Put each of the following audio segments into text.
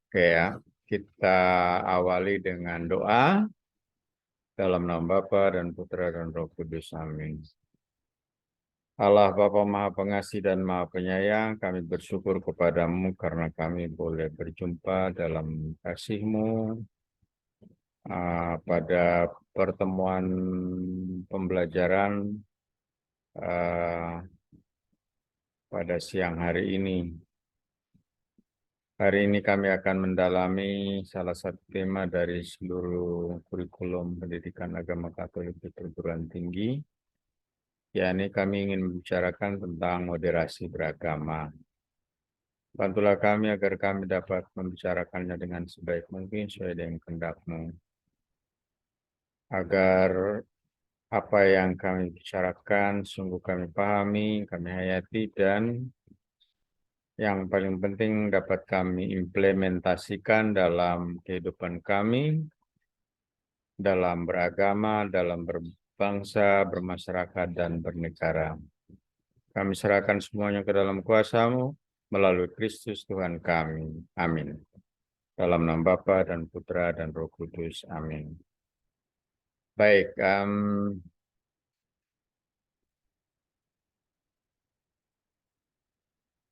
Oke ya, kita awali dengan doa dalam nama Bapa dan Putra dan Roh Kudus. Amin. Allah Bapa Maha Pengasih dan Maha Penyayang, kami bersyukur kepadamu karena kami boleh berjumpa dalam kasih-Mu pada pertemuan pembelajaran uh, pada siang hari ini. Hari ini kami akan mendalami salah satu tema dari seluruh kurikulum pendidikan agama Katolik di perguruan tinggi, yakni kami ingin membicarakan tentang moderasi beragama. Bantulah kami agar kami dapat membicarakannya dengan sebaik mungkin sesuai dengan kehendak-Mu, agar apa yang kami bicarakan sungguh kami pahami, kami hayati, dan yang paling penting dapat kami implementasikan dalam kehidupan kami, dalam beragama, dalam berbangsa, bermasyarakat, dan bernegara. Kami serahkan semuanya ke dalam kuasa-Mu melalui Kristus Tuhan kami. Amin. Dalam nama Bapa dan Putra dan Roh Kudus. Amin. Baik,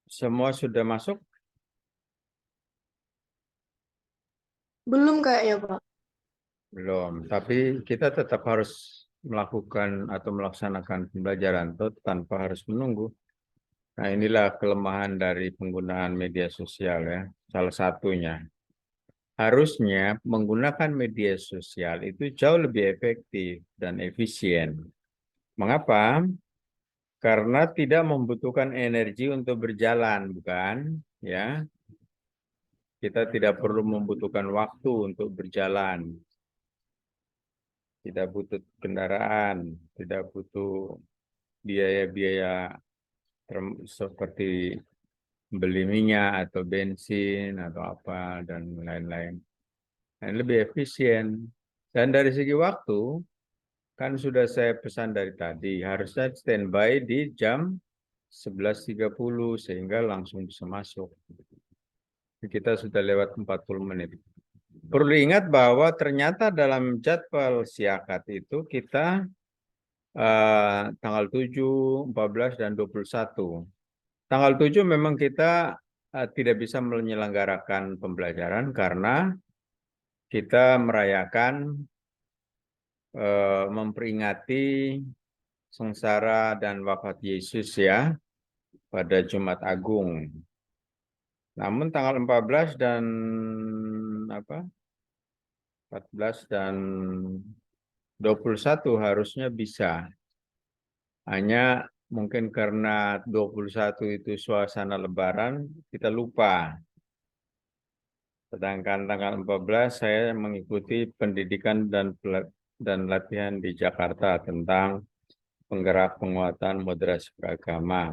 semua sudah masuk? Belum kayaknya, Pak. Belum, tapi kita tetap harus melakukan atau melaksanakan pembelajaran itu tanpa harus menunggu. Nah, inilah kelemahan dari penggunaan media sosial ya, salah satunya. Harusnya menggunakan media sosial itu jauh lebih efektif dan efisien. Mengapa? Karena tidak membutuhkan energi untuk berjalan, bukan? Ya, kita tidak perlu membutuhkan waktu untuk berjalan, tidak butuh kendaraan, tidak butuh biaya-biaya seperti beli minyak atau bensin atau apa dan lain-lain. Dan lebih efisien. Dan dari segi waktu, kan sudah saya pesan dari tadi, harusnya standby di jam 11.30 sehingga langsung bisa masuk. Kita sudah lewat 40 menit. Perlu diingat bahwa ternyata dalam jadwal siakat itu kita tanggal 7, 14, dan 21. Tanggal 7 memang kita tidak bisa menyelenggarakan pembelajaran karena kita merayakan memperingati sengsara dan wafat Yesus ya pada Jumat Agung. Namun tanggal 14 dan apa? 14 dan 21 harusnya bisa. Hanya mungkin karena 21 itu suasana lebaran, kita lupa. Sedangkan tanggal 14 saya mengikuti pendidikan dan latihan di Jakarta tentang penggerak penguatan moderasi beragama.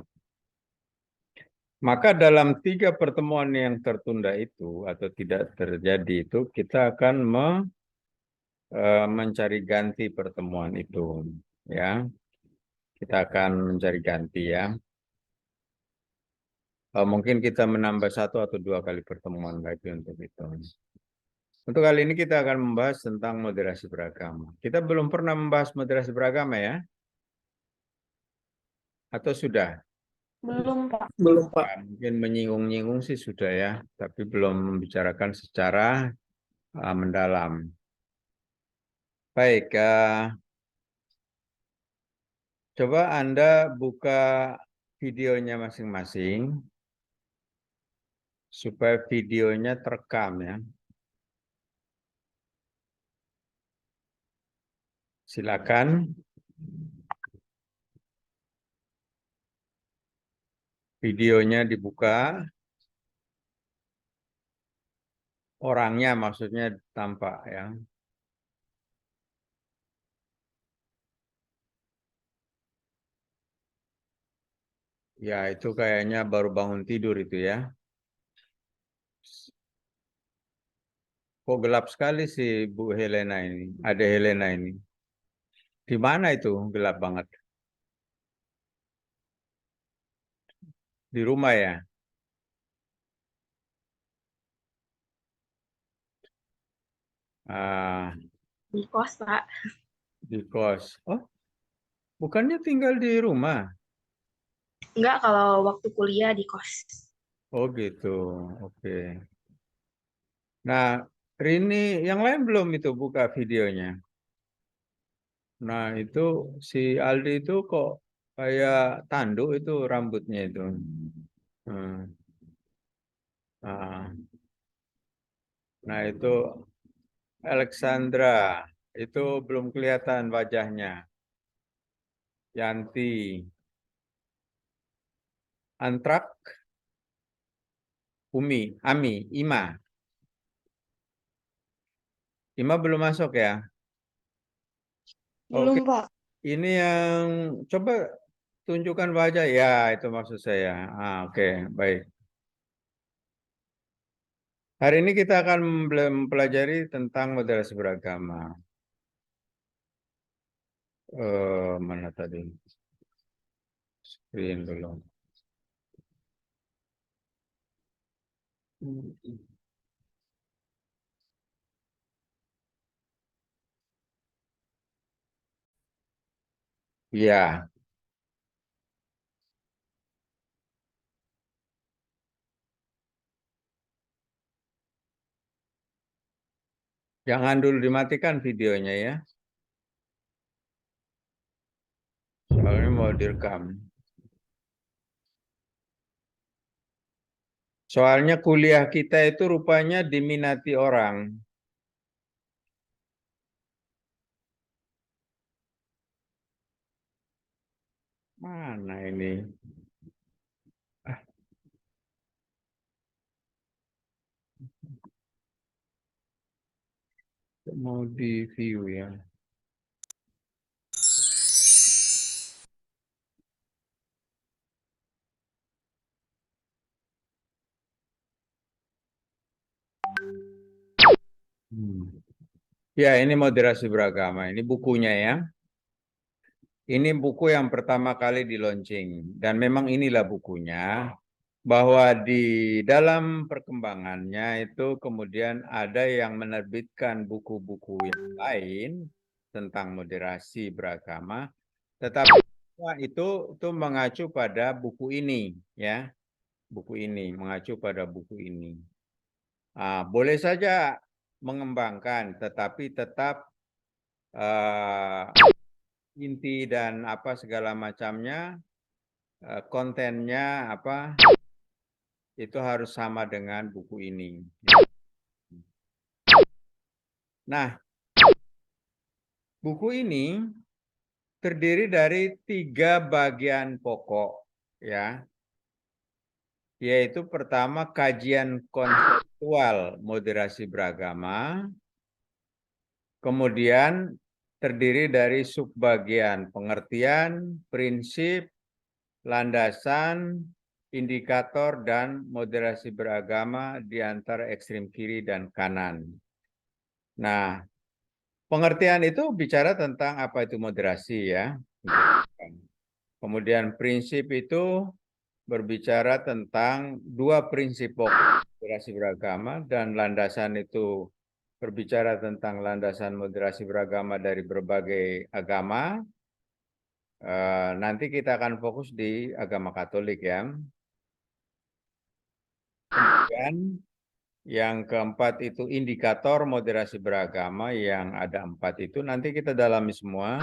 Maka dalam 3 pertemuan yang tertunda itu atau tidak terjadi itu, kita akan mencari ganti pertemuan itu. Ya, kita akan mencari ganti ya. Mungkin kita menambah 1 atau 2 kali pertemuan lagi untuk itu. Untuk kali ini kita akan membahas tentang moderasi beragama. Kita belum pernah membahas moderasi beragama ya? Atau sudah? Belum, Pak. Belum, Pak. Ya, mungkin menyinggung-nyinggung sih sudah ya, tapi belum membicarakan secara mendalam. Baik, coba Anda buka videonya masing-masing supaya videonya terekam ya. Silakan. Videonya dibuka. Orangnya maksudnya tampak ya. Ya, itu kayaknya baru bangun tidur itu ya. Kok gelap sekali sih Bu Helena ini, ada Helena ini. Di mana itu gelap banget? Di rumah ya? Ah, Di kos, Pak. di kos. Oh, bukannya tinggal di rumah? Enggak, kalau waktu kuliah di kos. Oh gitu, oke. Nah, Rini, yang lain belum itu buka videonya. Nah, itu si Aldi itu kok kayak tanduk itu rambutnya itu. Hmm. Nah, nah, itu Alexandra, itu belum kelihatan wajahnya. Yanti, Antrak, Umi, Ami, Ima. Ima belum masuk ya? Oke, Belum, Pak. ini yang coba tunjukkan wajah. Ya, itu maksud saya. Oke, baik. Hari ini kita akan mempelajari tentang moderasi beragama. Mana tadi? Screen dulu. Ya, jangan dulu dimatikan videonya ya. Soalnya mau direkam. Soalnya kuliah kita itu rupanya diminati orang. Mana ini? Ah, mau di view ya. Hmm. Ya, ini moderasi beragama. Ini bukunya ya. Ini buku yang pertama kali di launching. Dan memang inilah bukunya. Bahwa di dalam perkembangannya itu kemudian ada yang menerbitkan buku-buku yang lain tentang moderasi beragama. Tetapi semua itu mengacu pada buku ini ya. Buku ini mengacu pada buku ini. Boleh saja mengembangkan, tetapi tetap eh, inti dan apa segala macamnya, kontennya apa itu harus sama dengan buku ini. Nah, buku ini terdiri dari 3 bagian pokok, ya, yaitu pertama kajian konseptual moderasi beragama, kemudian terdiri dari subbagian pengertian, prinsip, landasan, indikator, dan moderasi beragama di antara ekstrem kiri dan kanan. Nah, pengertian itu bicara tentang apa itu moderasi ya. Kemudian prinsip itu berbicara tentang 2 prinsip pokok moderasi beragama dan landasan itu berbicara tentang landasan moderasi beragama dari berbagai agama. Nanti kita akan fokus di agama Katolik ya. Kemudian yang keempat itu indikator moderasi beragama yang ada 4 itu nanti kita dalami semua.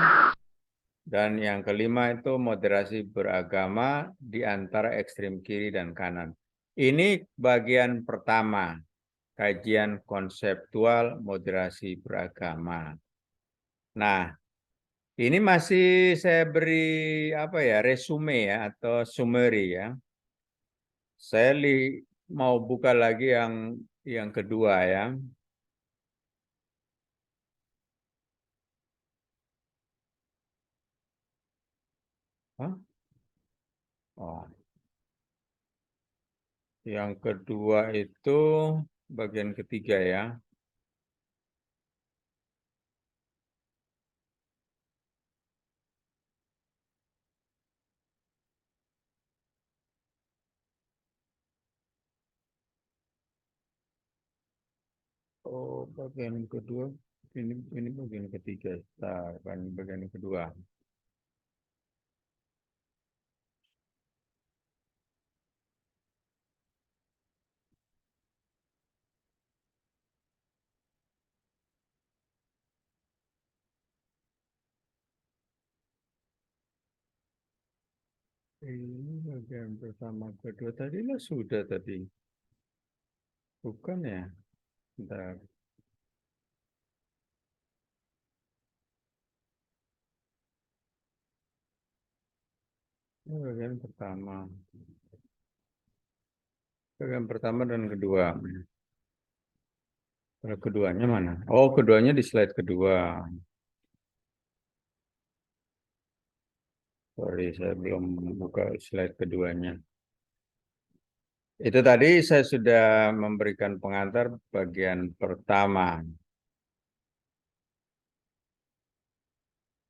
Dan yang kelima itu moderasi beragama di antara ekstrem kiri dan kanan. Ini bagian pertama, kajian konseptual moderasi beragama. Nah, ini masih saya beri apa ya, resume ya atau summary ya. Saya mau buka lagi yang kedua ya. Hah? Oh, yang kedua itu bagian ketiga ya. Oh, bagian kedua. Ini bagian ketiga. Bagian kedua. Ini bagian pertama kedua tadi lah sudah tadi. Bukan ya? Bentar. Ini bagian pertama. Bagian pertama dan kedua. Kalau keduanya mana? Oh, keduanya di slide kedua. Sorry, saya belum buka slide keduanya. Itu tadi saya sudah memberikan pengantar bagian pertama.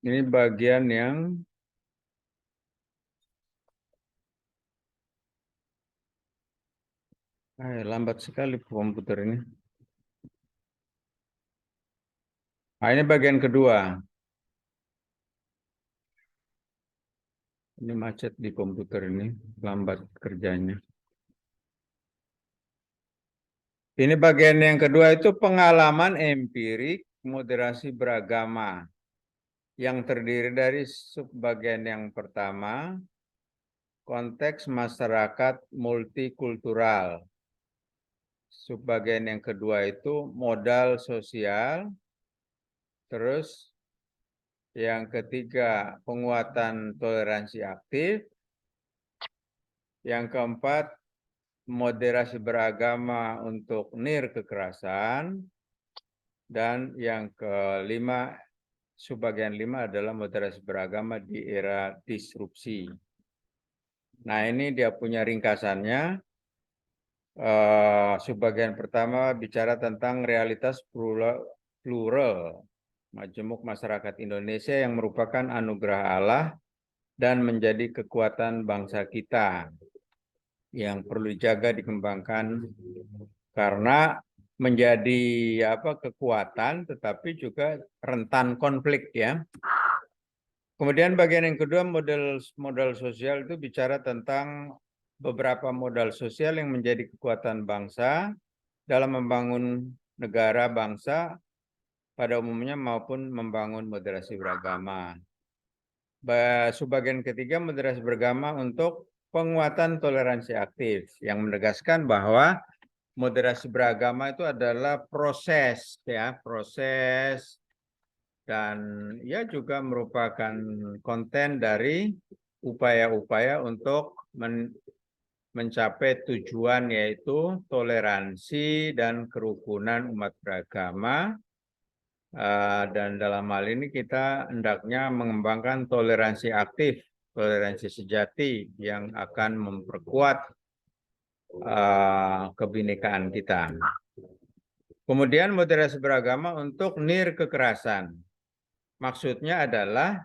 Ini bagian yang lambat sekali komputer ini. Nah, ini bagian kedua. Ini macet di komputer ini, lambat kerjanya. Ini bagian yang kedua itu pengalaman empirik moderasi beragama yang terdiri dari subbagian yang pertama, konteks masyarakat multikultural. Subbagian yang kedua itu modal sosial, terus yang ketiga penguatan toleransi aktif, yang keempat moderasi beragama untuk nir kekerasan, dan yang kelima subbagian 5 adalah moderasi beragama di era disrupsi. Nah, ini dia punya ringkasannya. Subbagian pertama bicara tentang realitas plural majemuk masyarakat Indonesia yang merupakan anugerah Allah dan menjadi kekuatan bangsa kita yang perlu dijaga, dikembangkan, karena menjadi kekuatan tetapi juga rentan konflik ya. Kemudian bagian yang kedua modal sosial itu bicara tentang beberapa modal sosial yang menjadi kekuatan bangsa dalam membangun negara bangsa pada umumnya maupun membangun moderasi beragama. Subbagian ketiga moderasi beragama untuk penguatan toleransi aktif yang menegaskan bahwa moderasi beragama itu adalah proses dan ya juga merupakan konten dari upaya-upaya untuk mencapai tujuan yaitu toleransi dan kerukunan umat beragama. Dan dalam hal ini kita hendaknya mengembangkan toleransi aktif, toleransi sejati yang akan memperkuat kebinekaan kita. Kemudian moderasi beragama untuk nir kekerasan. Maksudnya adalah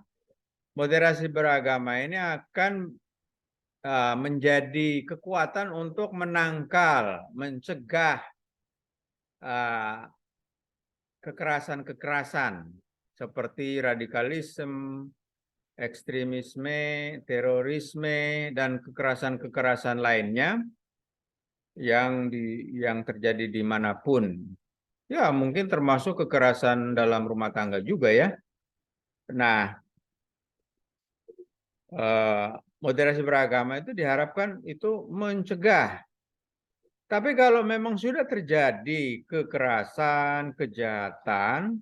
moderasi beragama ini akan menjadi kekuatan untuk menangkal, mencegah kekerasan-kekerasan seperti radikalisme, ekstremisme, terorisme, dan kekerasan-kekerasan lainnya yang terjadi dimanapun. Ya, mungkin termasuk kekerasan dalam rumah tangga juga ya. Nah, moderasi beragama itu diharapkan itu mencegah. Tapi kalau memang sudah terjadi kekerasan, kejahatan,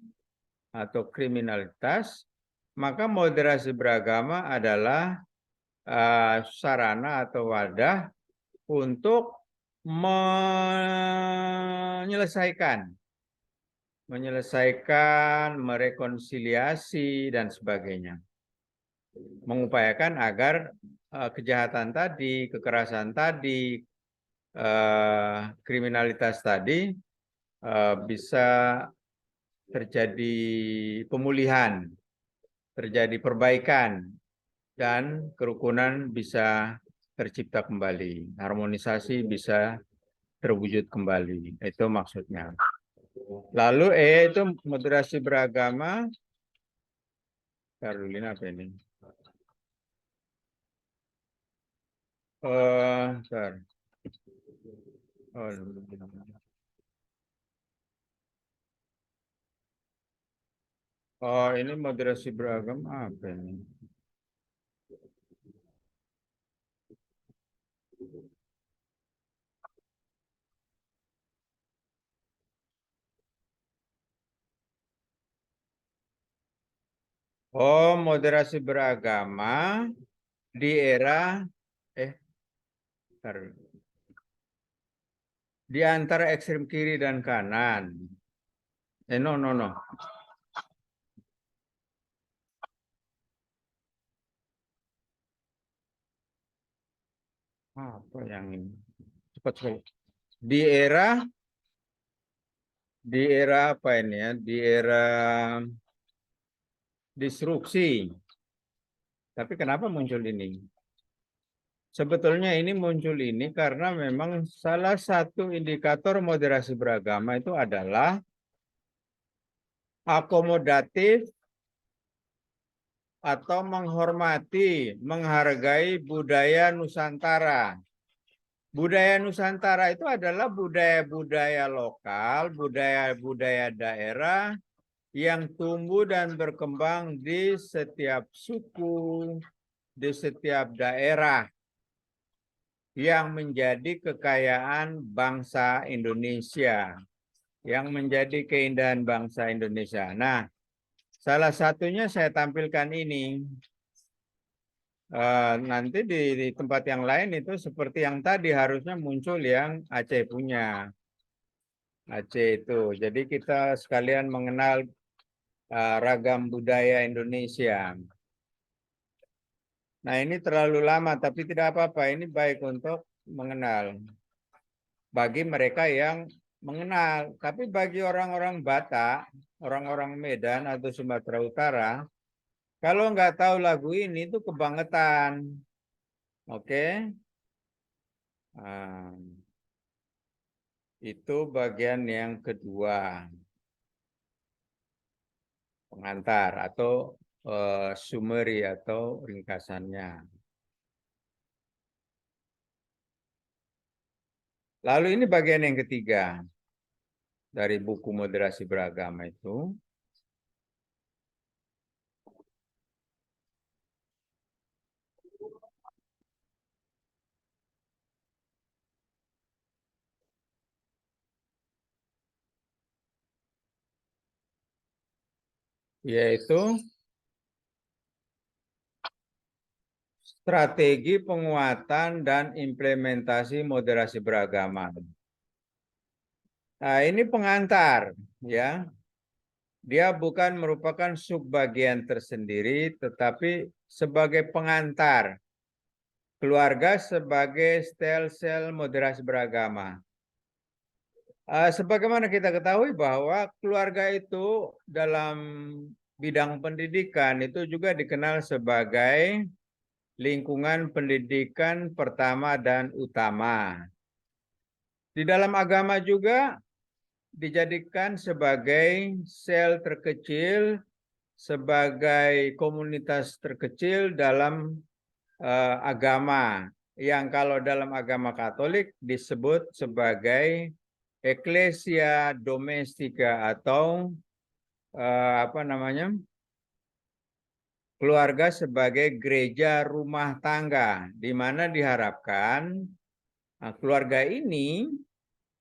atau kriminalitas, maka moderasi beragama adalah sarana atau wadah untuk menyelesaikan, merekonsiliasi, dan sebagainya. Mengupayakan agar kejahatan tadi, kekerasan tadi, kriminalitas tadi bisa terjadi pemulihan, terjadi perbaikan, dan kerukunan bisa tercipta kembali, harmonisasi bisa terwujud kembali. Itu maksudnya. Lalu itu moderasi beragama. Carolina apa ini? Bentar. Oh, oh, ini moderasi beragama apa ini? Oh, moderasi beragama di era bentar. Di antara ekstrem kiri dan kanan. No, no, no. Apa yang ini? Cepat sekali. Di era apa ini ya? Di era disrupsi. Tapi kenapa muncul ini? Sebetulnya ini muncul ini karena memang salah satu indikator moderasi beragama itu adalah akomodatif atau menghormati, menghargai budaya Nusantara. Budaya Nusantara itu adalah budaya-budaya lokal, budaya-budaya daerah yang tumbuh dan berkembang di setiap suku, di setiap daerah yang menjadi kekayaan bangsa Indonesia, yang menjadi keindahan bangsa Indonesia. Nah, salah satunya saya tampilkan ini. Nanti di tempat yang lain itu seperti yang tadi harusnya muncul yang Aceh punya. Aceh itu. Jadi kita sekalian mengenal ragam budaya Indonesia. Nah, ini terlalu lama tapi tidak apa-apa. Ini baik untuk mengenal. Bagi mereka yang mengenal. Tapi bagi orang-orang Batak, orang-orang Medan atau Sumatera Utara, kalau nggak tahu lagu ini itu kebangetan. Oke? Nah, itu bagian yang kedua. Pengantar atau summary atau ringkasannya. Lalu ini bagian yang ketiga dari buku moderasi beragama itu. Yaitu strategi penguatan dan implementasi moderasi beragama. Nah, ini pengantar ya. Dia bukan merupakan subbagian tersendiri tetapi sebagai pengantar keluarga sebagai sel-sel moderasi beragama. Sebagaimana kita ketahui bahwa keluarga itu dalam bidang pendidikan itu juga dikenal sebagai lingkungan pendidikan pertama dan utama. Di dalam agama juga dijadikan sebagai sel terkecil, sebagai komunitas terkecil dalam agama, yang kalau dalam agama Katolik disebut sebagai Ecclesia Domestika atau keluarga sebagai gereja rumah tangga, di mana diharapkan keluarga ini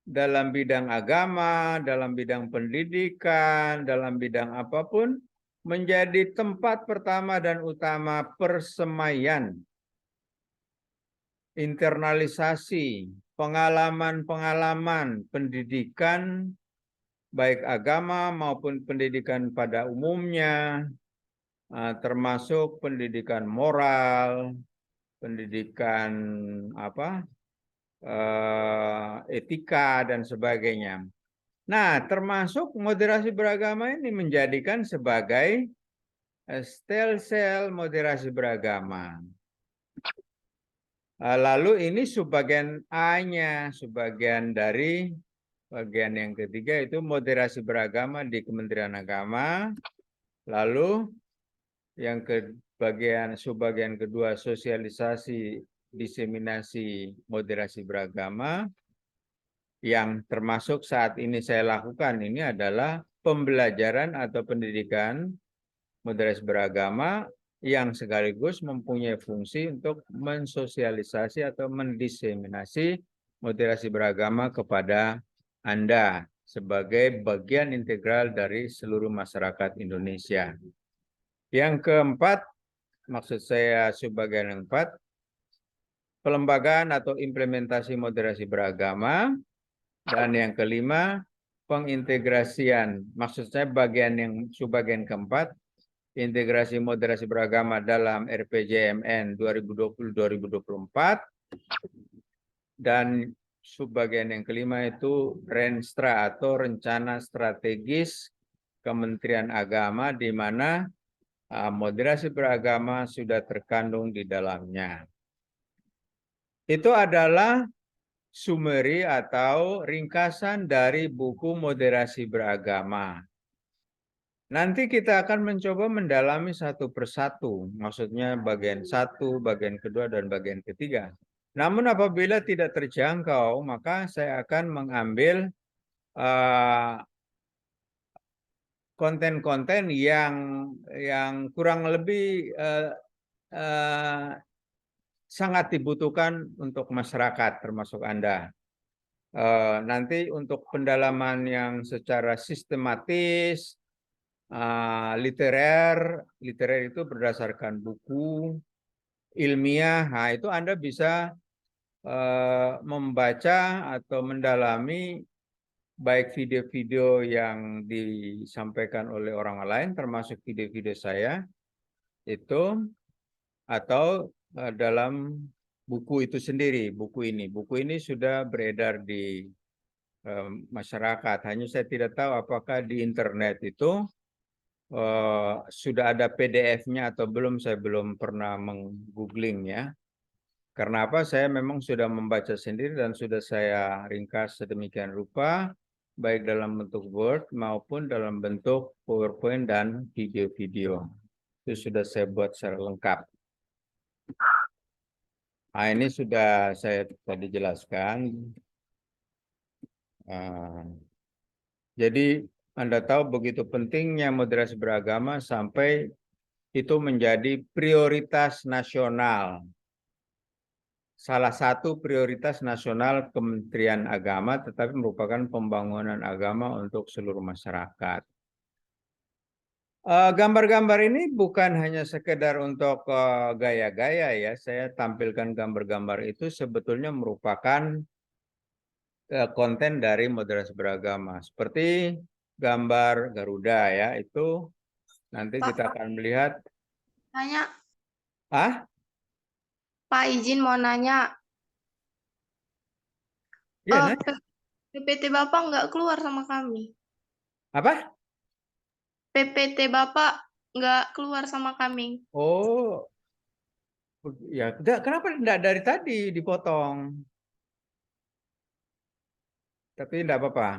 dalam bidang agama, dalam bidang pendidikan, dalam bidang apapun menjadi tempat pertama dan utama persemaian, internalisasi, pengalaman-pengalaman pendidikan baik agama maupun pendidikan pada umumnya, termasuk pendidikan moral, pendidikan etika dan sebagainya. Nah, termasuk moderasi beragama ini menjadikan sebagai sel-sel moderasi beragama. Lalu ini subbagian A-nya, subbagian dari bagian yang ketiga itu moderasi beragama di Kementerian Agama. Lalu yang ke subbagian kedua sosialisasi diseminasi moderasi beragama. Yang termasuk saat ini saya lakukan ini adalah pembelajaran atau pendidikan moderasi beragama yang sekaligus mempunyai fungsi untuk mensosialisasi atau mendiseminasi moderasi beragama kepada Anda sebagai bagian integral dari seluruh masyarakat Indonesia. Yang keempat, maksud saya subbagian yang keempat, pelembagaan atau implementasi moderasi beragama. Dan yang kelima, pengintegrasian. Maksud saya bagian yang subbagian keempat, integrasi moderasi beragama dalam RPJMN 2020-2024. Dan subbagian yang kelima itu Renstra atau Rencana Strategis Kementerian Agama, di mana moderasi beragama sudah terkandung di dalamnya. Itu adalah summary atau ringkasan dari buku moderasi beragama. Nanti kita akan mencoba mendalami satu persatu, maksudnya bagian satu, bagian kedua, dan bagian ketiga. Namun apabila tidak terjangkau, maka saya akan mengambil konten-konten yang kurang lebih sangat dibutuhkan untuk masyarakat, termasuk Anda. Nanti untuk pendalaman yang secara sistematis, literer itu berdasarkan buku ilmiah. Nah, itu Anda bisa membaca atau mendalami baik video-video yang disampaikan oleh orang lain, termasuk video-video saya itu, atau dalam buku itu sendiri. Buku ini sudah beredar di masyarakat. Hanya saya tidak tahu apakah di internet itu sudah ada PDF-nya atau belum. Saya belum pernah menggoogling-nya. Karena apa? Saya memang sudah membaca sendiri dan sudah saya ringkas sedemikian rupa, baik dalam bentuk Word maupun dalam bentuk PowerPoint dan video-video. Itu sudah saya buat secara lengkap. Nah, ini sudah saya tadi jelaskan. Jadi Anda tahu begitu pentingnya moderasi beragama sampai itu menjadi prioritas nasional. Salah satu prioritas nasional Kementerian Agama, tetapi merupakan pembangunan agama untuk seluruh masyarakat. Gambar-gambar ini bukan hanya sekedar untuk gaya-gaya ya. Saya tampilkan gambar-gambar itu sebetulnya merupakan konten dari moderasi beragama. Seperti gambar Garuda ya, itu nanti kita akan melihat. Nanya, Pak izin mau nanya. Ya, PPT Bapak nggak keluar sama kami. Apa? PPT Bapak nggak keluar sama kami. Oh, ya, kenapa enggak dari tadi dipotong? Tapi enggak apa-apa.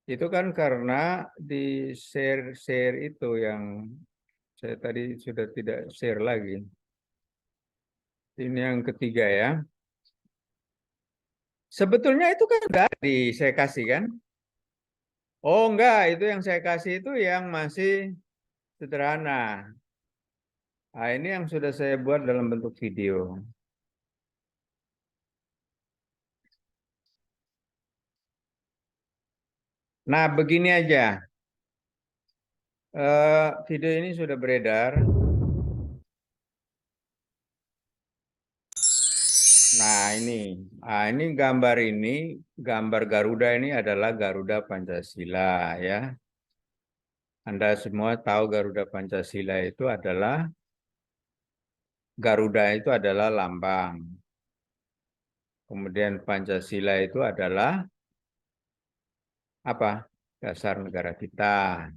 Itu kan karena di share itu yang saya tadi sudah tidak share lagi. Ini yang ketiga ya. Sebetulnya itu kan enggak saya kasih kan? Oh enggak, itu yang saya kasih itu yang masih sederhana. Nah, ini yang sudah saya buat dalam bentuk video. Nah, begini aja. Video ini sudah beredar. Nah, ini gambar Garuda ini adalah Garuda Pancasila ya. Anda semua tahu Garuda Pancasila itu adalah Garuda itu adalah lambang. Kemudian Pancasila itu adalah apa? Dasar negara kita,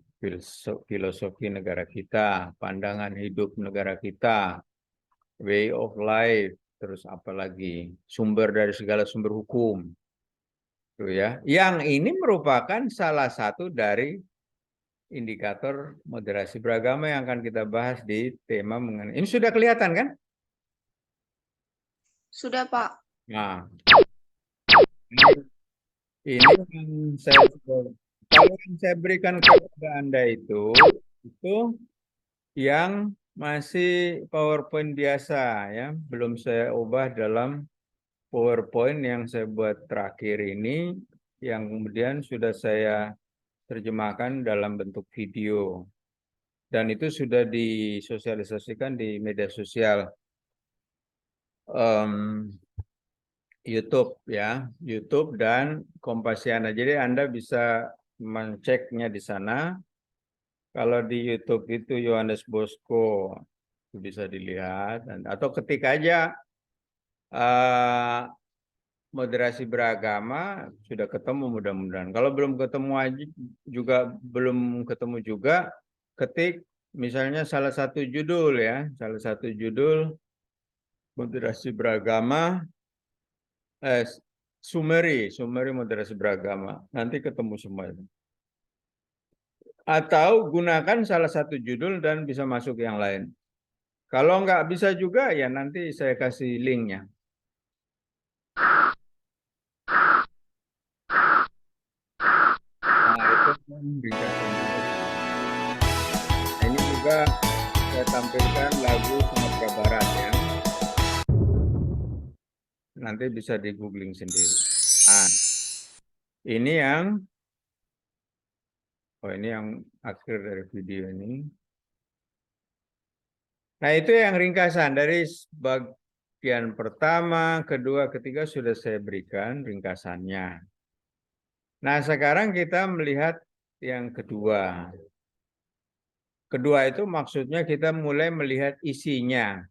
filosofi negara kita, pandangan hidup negara kita, way of life, terus apalagi sumber dari segala sumber hukum. Tuh ya. Yang ini merupakan salah satu dari indikator moderasi beragama yang akan kita bahas di tema mengenai. Ini sudah kelihatan kan? Sudah, Pak. Nah, ini yang kalau yang saya berikan kepada Anda itu yang masih PowerPoint biasa ya, belum saya ubah dalam PowerPoint yang saya buat terakhir ini, yang kemudian sudah saya terjemahkan dalam bentuk video. Dan itu sudah disosialisasikan di media sosial. YouTube ya, YouTube dan Kompasiana. Jadi Anda bisa menceknya di sana. Kalau di YouTube itu Yohanes Bosco itu bisa dilihat, atau ketik aja moderasi beragama sudah ketemu mudah-mudahan. Kalau belum ketemu aja juga ketik misalnya salah satu judul moderasi beragama Sumeri moderasi beragama. Nanti ketemu semua itu. Atau gunakan salah satu judul dan bisa masuk yang lain. Kalau nggak bisa juga ya nanti saya kasih linknya. Nah, itu ringkasan. Nah, ini juga saya tampilkan lagu Sumatera Barat ya. Nanti bisa di googling sendiri. Nah, ini yang akhir dari video ini. Nah, itu yang ringkasan dari bagian pertama, kedua, ketiga sudah saya berikan ringkasannya. Nah, sekarang kita melihat yang kedua. Kedua itu maksudnya kita mulai melihat isinya.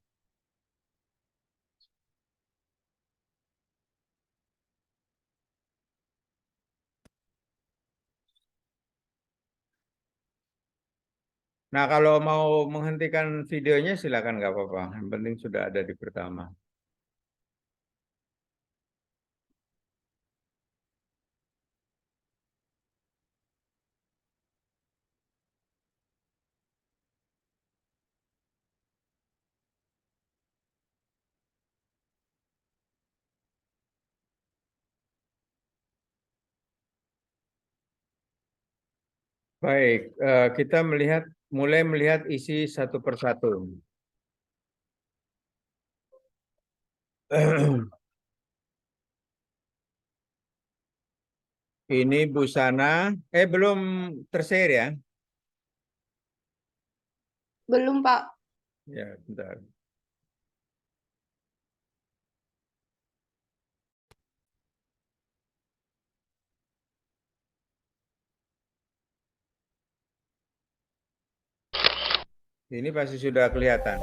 Nah, kalau mau menghentikan videonya silakan nggak apa-apa. Yang penting sudah ada di pertama. Baik, kita mulai melihat isi satu persatu. Ini busana, belum tershare ya? Belum, Pak. Ya, bentar. Ini pasti sudah kelihatan.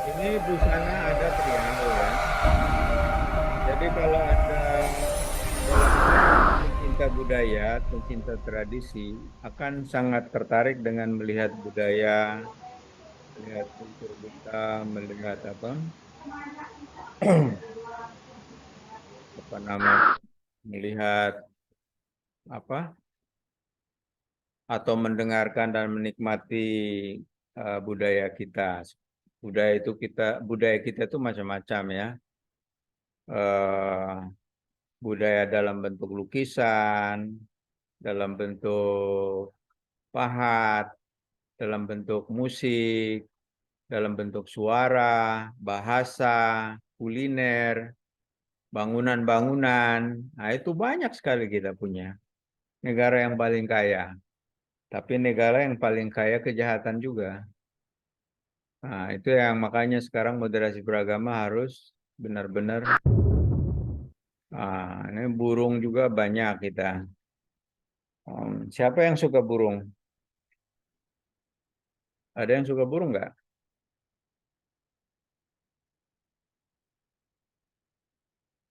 Ini busana ada triangle ya. Jadi kalau Anda pencinta budaya, pencinta tradisi, akan sangat tertarik dengan melihat budaya, melihat kultur kita, melihat melihat atau mendengarkan dan menikmati budaya kita. Budaya kita itu macam-macam ya. Budaya dalam bentuk lukisan, dalam bentuk pahat, dalam bentuk musik, dalam bentuk suara, bahasa, kuliner, bangunan-bangunan. Nah, itu banyak sekali kita punya. Negara yang paling kaya. Tapi negara yang paling kaya kejahatan juga. Nah, itu yang makanya sekarang moderasi beragama harus benar-benar. Ini burung juga banyak kita. Siapa yang suka burung? Ada yang suka burung nggak?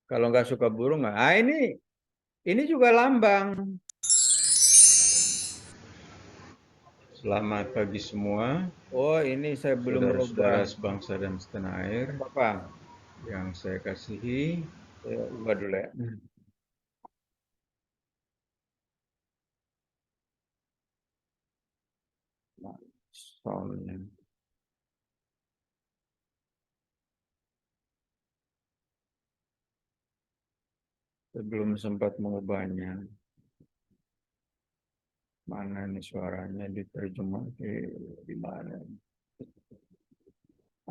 Kalau nggak suka burung nggak? Ini juga lambang. Selamat pagi semua. Oh, ini saya belum saudara sebangsa dan setanah air. Apa? Yang saya kasihi, saya ubah dulu ya. Nah, soundnya. Saya belum sempat mengubahnya. Mana nih suaranya diterjemah di mana?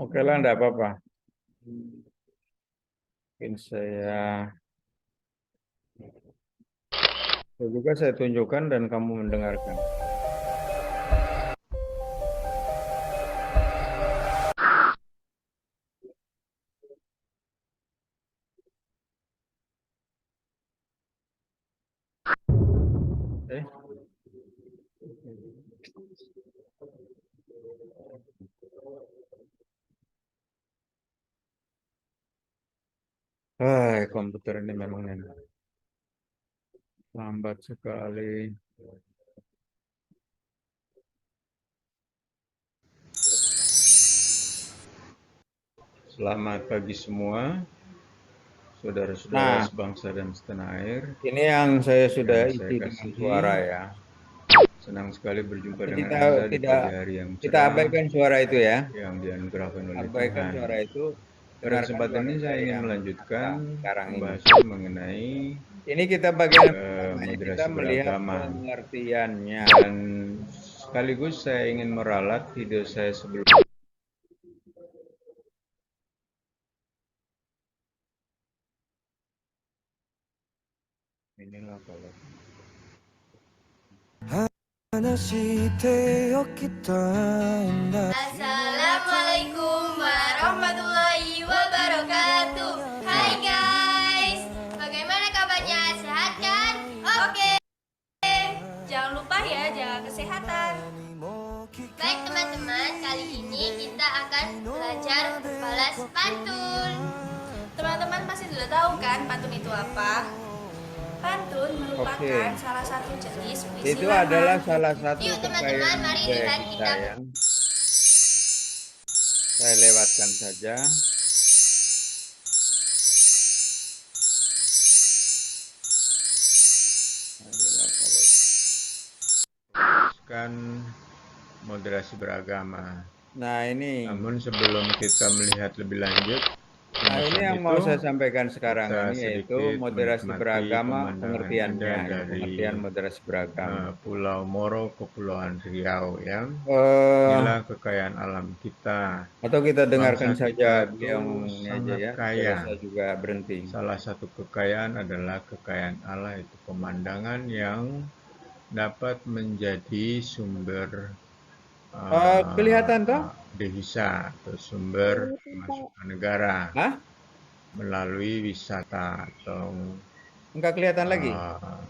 Oke lah, enggak apa-apa. Mungkin juga saya tunjukkan dan kamu mendengarkan. Eh, komputer ini memang lambat sekali. Selamat pagi semua, saudara-saudara sebangsa dan setanah air. Ini yang saya sudah isi dengan suara ya. Senang sekali berjumpa dengan Anda di pagi hari yang cerah. Kita abaikan suara itu ya. Yang dianugerahkan oleh Tuhan. Suara itu. Pada kesempatan ini saya ingin melanjutkan pembahasan mengenai ini kita bagian moderasi beragama. Pengertiannya. Dan sekaligus saya ingin meralat video saya sebelum inilah kalau Assalamualaikum warahmatullahi wabarakatuh. Hai guys, bagaimana kabarnya? Sehat kan? Oke. Jangan lupa ya jaga kesehatan. Baik teman-teman, kali ini kita akan belajar balas pantun. Teman-teman pasti sudah tahu kan pantun itu apa? Pantun merupakan salah satu jenis puisi itu lama. adalah salah satu Yuk teman-teman, mari lihat kita. Saya lewatkan saja. Kan moderasi beragama. Nah ini. Namun sebelum kita melihat lebih lanjut, nah ini yang mau saya sampaikan sekarang ini yaitu moderasi beragama, pengertiannya, pengertian moderasi beragama. Pulau Moro, Kepulauan Riau ya. Inilah kekayaan alam kita. Atau kita dengarkan saja yang aja ya. Kaya. Saya juga berhenti. Salah satu kekayaan adalah kekayaan Allah, itu pemandangan yang dapat menjadi sumber kelihatan toh devisa atau sumber pemasukan negara melalui wisata atau enggak kelihatan lagi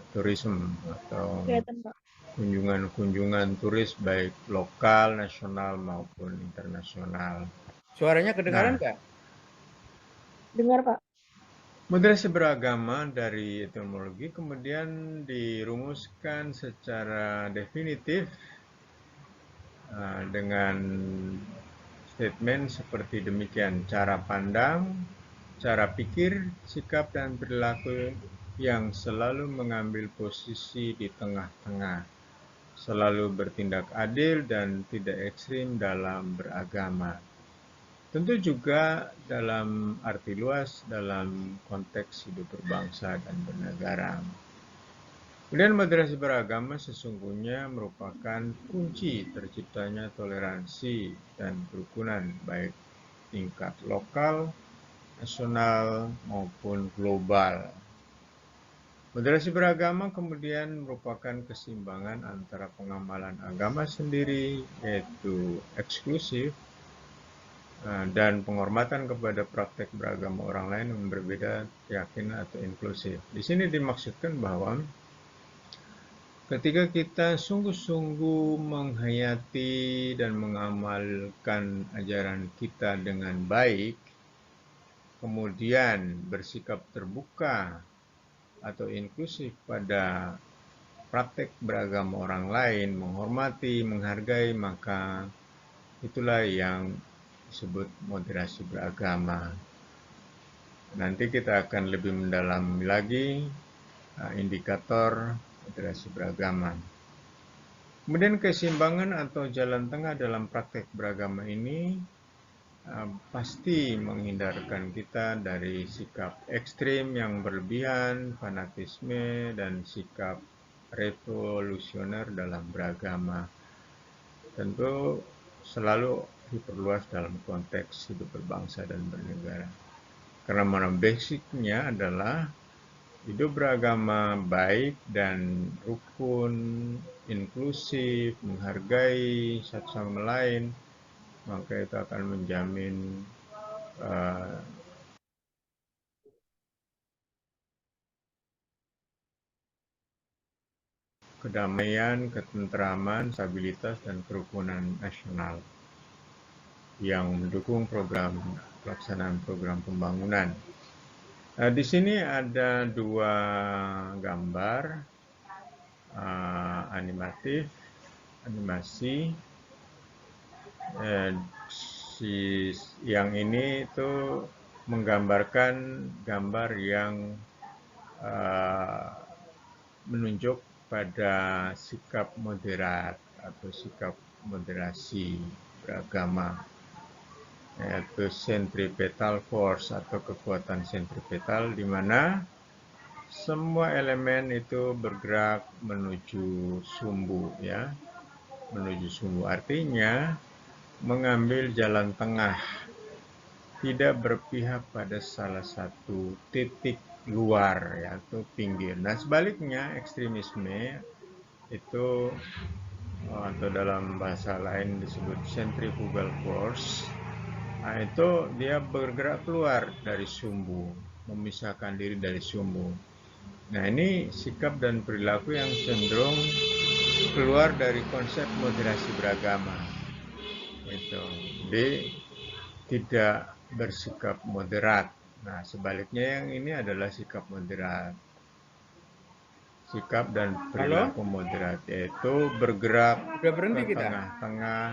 turisme atau kunjungan turis baik lokal, nasional maupun internasional. Suaranya kedengaran nggak? Dengar, Pak. Moderasi beragama dari etimologi kemudian dirumuskan secara definitif dengan statement seperti demikian: cara pandang, cara pikir, sikap dan perilaku yang selalu mengambil posisi di tengah-tengah, selalu bertindak adil dan tidak ekstrim dalam beragama. Tentu juga dalam arti luas dalam konteks hidup berbangsa dan bernegara. Kemudian moderasi beragama sesungguhnya merupakan kunci terciptanya toleransi dan kerukunan baik tingkat lokal, nasional maupun global. Moderasi beragama kemudian merupakan keseimbangan antara pengamalan agama sendiri yaitu eksklusif dan penghormatan kepada praktek beragama orang lain yang berbeda keyakinan atau inklusif. Di sini dimaksudkan bahwa ketika kita sungguh-sungguh menghayati dan mengamalkan ajaran kita dengan baik, kemudian bersikap terbuka atau inklusif pada praktek beragama orang lain, menghormati, menghargai, maka itulah yang disebut moderasi beragama. Nanti kita akan lebih mendalami lagi indikator moderasi beragama. Kemudian keseimbangan atau jalan tengah dalam praktek beragama ini pasti menghindarkan kita dari sikap ekstrim yang berlebihan, fanatisme, dan sikap revolusioner dalam beragama. Tentu selalu diperluas dalam konteks hidup berbangsa dan bernegara. Karena mana basicnya adalah hidup beragama baik dan rukun, inklusif, menghargai satu sama lain, maka itu akan menjamin kedamaian, ketentraman, stabilitas, dan kerukunan nasional yang mendukung pelaksanaan program pembangunan. Di sini ada dua gambar animasi. Yang ini itu menggambarkan gambar yang menunjuk pada sikap moderat atau sikap moderasi beragama, yaitu centripetal force atau kekuatan sentripetal, di mana semua elemen itu bergerak menuju sumbu, ya, menuju sumbu. Artinya mengambil jalan tengah, tidak berpihak pada salah satu titik luar, yaitu pinggir. Nah, sebaliknya ekstremisme itu atau dalam bahasa lain disebut centrifugal force, itu dia bergerak keluar dari sumbu, memisahkan diri dari sumbu. Nah, ini sikap dan perilaku yang cenderung keluar dari konsep moderasi beragama. Jadi tidak bersikap moderat. Nah, sebaliknya yang ini adalah sikap moderat. Sikap dan perilaku moderat, yaitu bergerak ke tengah-tengah